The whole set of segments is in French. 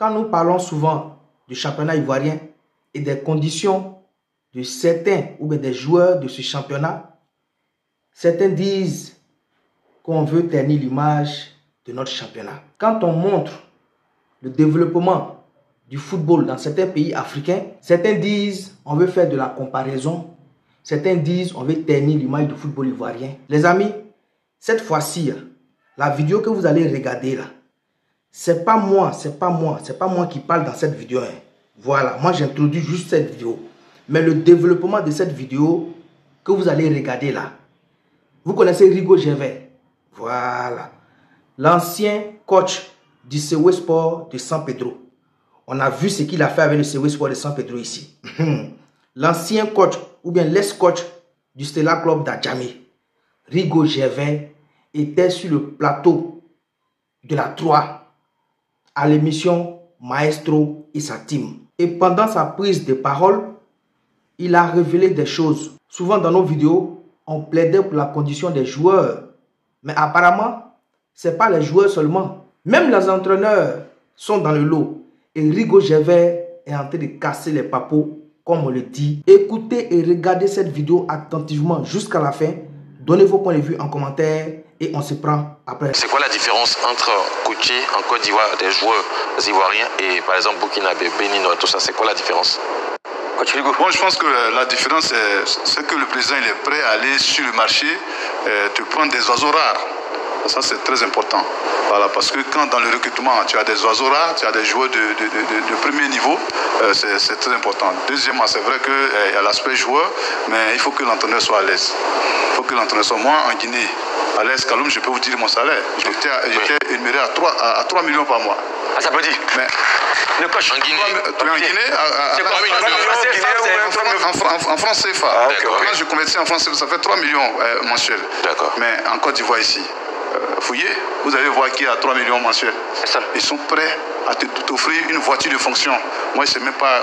Quand nous parlons souvent du championnat ivoirien et des conditions de certains ou bien des joueurs de ce championnat, certains disent qu'on veut ternir l'image de notre championnat. Quand on montre le développement du football dans certains pays africains, certains disent on veut faire de la comparaison, certains disent on veut ternir l'image du football ivoirien. Les amis, cette fois-ci, la vidéo que vous allez regarder là, c'est pas moi qui parle dans cette vidéo. Voilà, moi j'introduis juste cette vidéo. Mais le développement de cette vidéo que vous allez regarder là, vous connaissez Rigo Gervais. Voilà, l'ancien coach du CW Sport de San Pedro. On a vu ce qu'il a fait avec le CW Sport de San Pedro ici. L'ancien coach ou bien l'ex-coach du Stella Club d'Adjamé, Rigo Gervais, était sur le plateau de la 3 à l'émission Maestro et sa team. Et pendant sa prise de parole, il a révélé des choses. Souvent dans nos vidéos, on plaidait pour la condition des joueurs. Mais apparemment, ce n'est pas les joueurs seulement. Même les entraîneurs sont dans le lot. Et Rigo Gervais est en train de casser les papos, comme on le dit. Écoutez et regardez cette vidéo attentivement jusqu'à la fin. Donnez vos points de vue en commentaire et on se prend après. C'est quoi la différence entre coacher en Côte d'Ivoire des joueurs ivoiriens et par exemple Burkinabé, Bénin, tout ça? C'est quoi la différence? Bon, je pense que la différence, c'est que le président il est prêt à aller sur le marché, te prendre des oiseaux rares. Ça, c'est très important. Voilà, parce que quand dans le recrutement, tu as des oiseaux rares, tu as des joueurs de premier niveau, c'est très important. Deuxièmement, c'est vrai qu'il y a l'aspect joueur, mais il faut que l'entraîneur soit à l'aise. Il faut que l'entraîneur soit. Moi, en Guinée, à l'Est Kaloum, je peux vous dire mon salaire. J'étais énuméré à 3 millions par mois. Ah, ça peut dire. Mais le coach en Guinée. En Guinée, en France CFA. Ah, quand je convertis en France CFA, ça fait 3 millions mensuels. D'accord. Mais en Côte d'Ivoire ici, fouillez, vous allez voir qui a 3 millions mensuels. Ça. Ils sont prêts à t'offrir une voiture de fonction. Moi, je ne sais même pas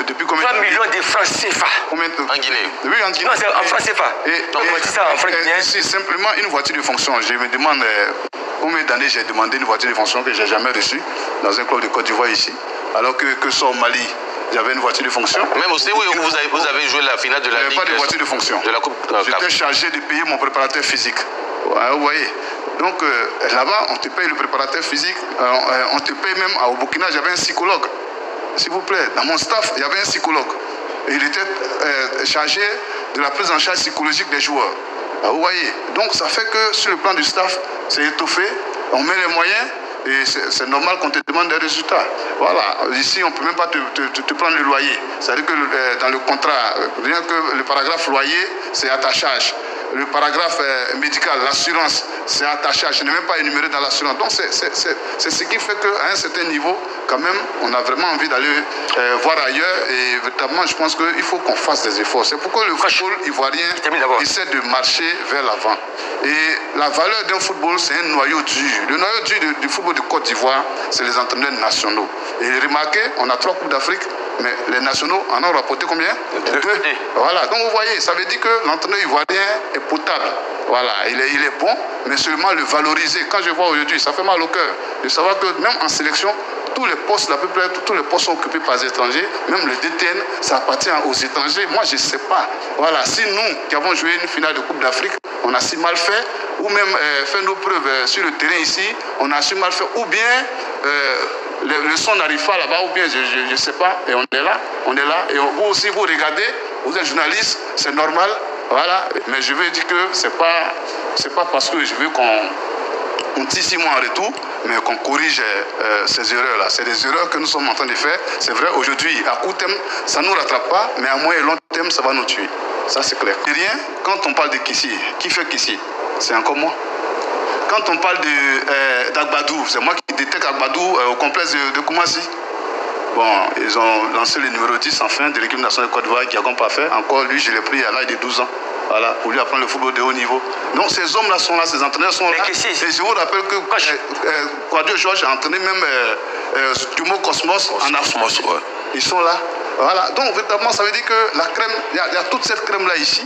depuis combien 3 millions de francs CFA en Guinée. Oui, en Guinée. Non, c'est en francs CFA. Donc, on dit ça en francs guinéens. C'est simplement une voiture de fonction. Je me demande combien d'années j'ai demandé une voiture de fonction que je n'ai jamais reçue dans un club de Côte d'Ivoire ici. Alors que sur au Mali, j'avais une voiture de fonction. Même aussi, oui, vous avez joué la finale de la Ligue. Pas de voiture de fonction. De la Coupe. J'étais chargé de payer mon préparateur physique. Vous voyez. Donc là-bas, on te paye le préparateur physique, on te paye même au Burkina, j'avais un psychologue. S'il vous plaît, dans mon staff, il y avait un psychologue. Et il était chargé de la prise en charge psychologique des joueurs. Vous voyez. Donc ça fait que sur le plan du staff, c'est étoffé, on met les moyens et c'est normal qu'on te demande des résultats. Voilà. Ici, on ne peut même pas te prendre le loyer. C'est-à-dire que dans le contrat, rien que le paragraphe loyer, c'est à ta charge. Le paragraphe médical, l'assurance, c'est à ta charge. Je n'ai même pas énuméré dans l'assurance. Donc, c'est ce qui fait qu'à un certain niveau, quand même, on a vraiment envie d'aller voir ailleurs. Et véritablement, je pense qu'il faut qu'on fasse des efforts. C'est pourquoi le football ivoirien essaie de marcher vers l'avant. Et la valeur d'un football, c'est un noyau dur. Le noyau dur du football de Côte d'Ivoire, c'est les entraîneurs nationaux. Et remarquez, on a 3 Coupes d'Afrique, mais les nationaux en ont rapporté combien? 2. Voilà, donc vous voyez, ça veut dire que l'entraîneur ivoirien est potable. Voilà, il est bon, mais seulement le valoriser. Quand je vois aujourd'hui, ça fait mal au cœur de savoir que même en sélection, tous les postes, la plupart, tous les postes sont occupés par les étrangers. Même le DTN, ça appartient aux étrangers. Moi, je ne sais pas. Voilà, si nous, qui avons joué une finale de Coupe d'Afrique, on a si mal fait, ou même fait nos preuves sur le terrain ici, on a si mal fait, ou bien le son n'arrive pas là-bas, ou bien je ne sais pas, et on est là. Et vous aussi, vous regardez, vous êtes journaliste, c'est normal. Voilà, mais je veux dire que c'est pas parce que je veux qu'on tisse 6 mois en retour, mais qu'on corrige ces erreurs-là. C'est des erreurs que nous sommes en train de faire. C'est vrai, aujourd'hui, à court terme, ça ne nous rattrape pas, mais à moyen et long terme, ça va nous tuer. Ça, c'est clair. Et rien, quand on parle de Kissi, qui fait Kissi? C'est encore moi. Quand on parle d'Agbadou, c'est moi qui détecte Agbadou au complexe de Koumassi. Bon, ils ont lancé le numéro 10 en fin de l'équipe nationale de Côte d'Ivoire qui n'a pas fait. Encore, lui, je l'ai pris à l'âge de 12 ans. Voilà, pour lui apprendre le football de haut niveau. Donc, ces hommes-là sont là, ces entraîneurs sont là. Et je vous rappelle que Quadio Georges a entraîné même Dumo Cosmos en Afrique. Ils sont là. Voilà, donc véritablement, ça veut dire que la crème, il y a toute cette crème-là ici.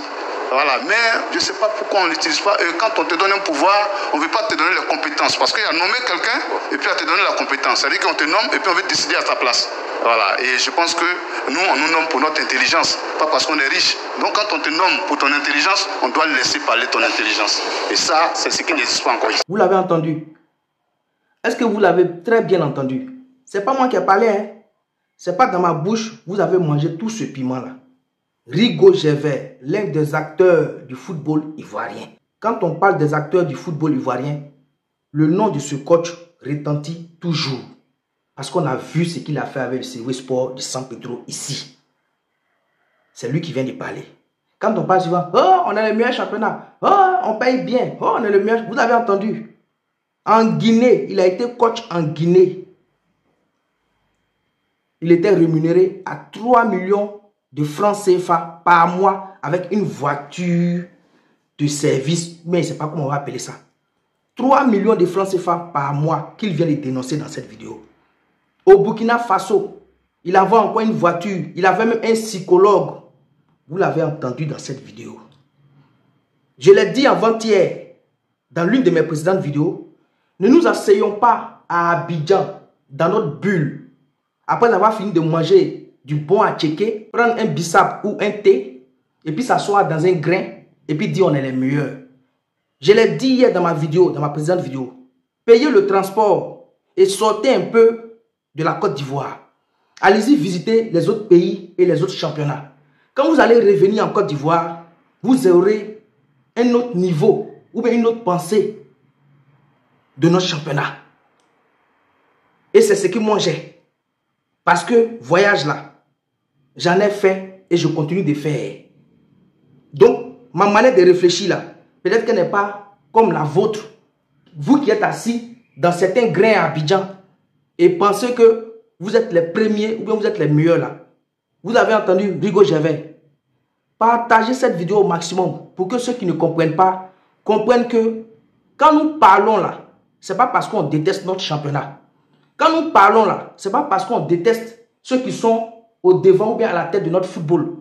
Voilà, mais je ne sais pas pourquoi on n'utilise pas. Et quand on te donne un pouvoir, on ne veut pas te donner les compétences. Parce qu'il y a nommé quelqu'un et puis on te donne la compétence. C'est-à-dire qu'on te nomme et puis on veut décider à ta place. Voilà, et je pense que nous, on nous nomme pour notre intelligence, pas parce qu'on est riche. Donc quand on te nomme pour ton intelligence, on doit laisser parler ton intelligence. Et ça, c'est ce qui n'existe pas encore. Vous l'avez entendu? Est-ce que vous l'avez très bien entendu? C'est pas moi qui ai parlé, hein? C'est pas dans ma bouche, vous avez mangé tout ce piment-là. Rigo Gervais, l'un des acteurs du football ivoirien. Quand on parle des acteurs du football ivoirien, le nom de ce coach retentit toujours. Parce qu'on a vu ce qu'il a fait avec le CV Sport de San Pedro ici. C'est lui qui vient de parler. Quand on parle souvent, oh, on a le meilleur championnat, oh, on paye bien, oh, on est le meilleur. Vous avez entendu? En Guinée, il a été coach en Guinée. Il était rémunéré à 3 millions de francs CFA par mois avec une voiture de service. Mais je ne sais pas comment on va appeler ça. 3 millions de francs CFA par mois qu'il vient de dénoncer dans cette vidéo. Au Burkina Faso, il avait encore une voiture. Il avait même un psychologue. Vous l'avez entendu dans cette vidéo. Je l'ai dit avant-hier dans l'une de mes précédentes vidéos. Ne nous asseyons pas à Abidjan dans notre bulle. Après avoir fini de manger du bon à checker, prendre un bissap ou un thé, et puis s'asseoir dans un grain, et puis dire on est les meilleurs. Je l'ai dit hier dans ma vidéo, dans ma précédente vidéo. Payez le transport et sortez un peu de la Côte d'Ivoire. Allez-y visiter les autres pays et les autres championnats. Quand vous allez revenir en Côte d'Ivoire, vous aurez un autre niveau ou bien une autre pensée de notre championnat. Et c'est ce que moi j'ai. Parce que voyage là, j'en ai fait et je continue de faire. Donc, ma manière de réfléchir là, peut-être qu'elle n'est pas comme la vôtre. Vous qui êtes assis dans certains grains à Abidjan et pensez que vous êtes les premiers ou bien vous êtes les meilleurs là. Vous avez entendu Rigo Gervais. Partagez cette vidéo au maximum pour que ceux qui ne comprennent pas comprennent que quand nous parlons là, ce n'est pas parce qu'on déteste notre championnat. Quand nous parlons là, ce n'est pas parce qu'on déteste ceux qui sont au devant ou bien à la tête de notre football.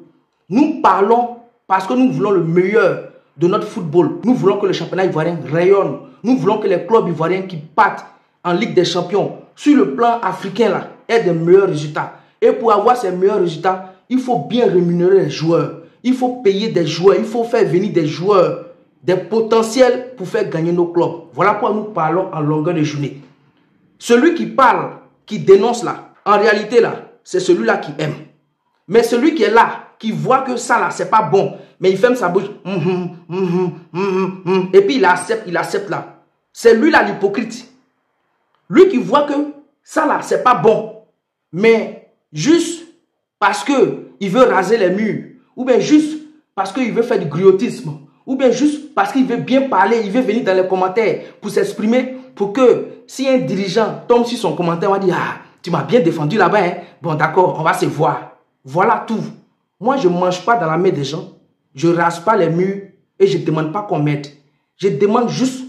Nous parlons parce que nous voulons le meilleur de notre football. Nous voulons que le championnat ivoirien rayonne. Nous voulons que les clubs ivoiriens qui partent en Ligue des Champions, sur le plan africain là, aient des meilleurs résultats. Et pour avoir ces meilleurs résultats, il faut bien rémunérer les joueurs. Il faut payer des joueurs. Il faut faire venir des joueurs, des potentiels pour faire gagner nos clubs. Voilà pourquoi nous parlons en longueur de journée. Celui qui parle, qui dénonce là, en réalité là, c'est celui-là qui aime. Mais celui qui est là, qui voit que ça là, c'est pas bon, mais il ferme sa bouche, et puis il accepte là. C'est lui là l'hypocrite. Lui qui voit que ça là, c'est pas bon, mais juste parce que il veut raser les murs, ou bien juste parce qu'il veut faire du griotisme, ou bien juste parce qu'il veut bien parler, il veut venir dans les commentaires pour s'exprimer, pour que si un dirigeant tombe sur son commentaire, on va dire, ah, tu m'as bien défendu là-bas, hein? Bon d'accord, on va se voir. Voilà tout. Moi, je ne mange pas dans la main des gens, je ne rase pas les murs et je ne demande pas qu'on m'aide. Je demande juste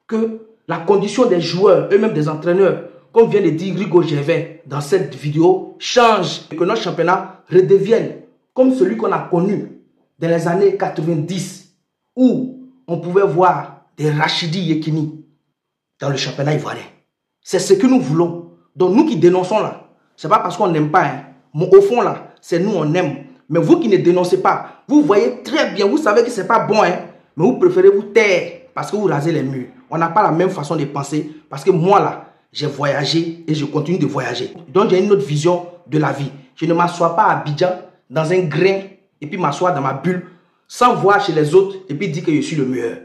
que la condition des joueurs, eux-mêmes des entraîneurs, comme vient de dire Rigo Gervais dans cette vidéo, change et que notre championnat redevienne comme celui qu'on a connu dans les années 90 où on pouvait voir des Rachidi Yekini dans le championnat ivoirien. C'est ce que nous voulons. Donc nous qui dénonçons là, ce n'est pas parce qu'on n'aime pas. Hein. Mais au fond là, c'est nous on aime. Mais vous qui ne dénoncez pas, vous voyez très bien, vous savez que ce n'est pas bon. Hein. Mais vous préférez vous taire parce que vous rasez les murs. On n'a pas la même façon de penser. Parce que moi là, j'ai voyagé et je continue de voyager. Donc j'ai une autre vision de la vie. Je ne m'assois pas à Abidjan dans un grain et puis m'asseoir dans ma bulle sans voir chez les autres et puis dire que je suis le meilleur.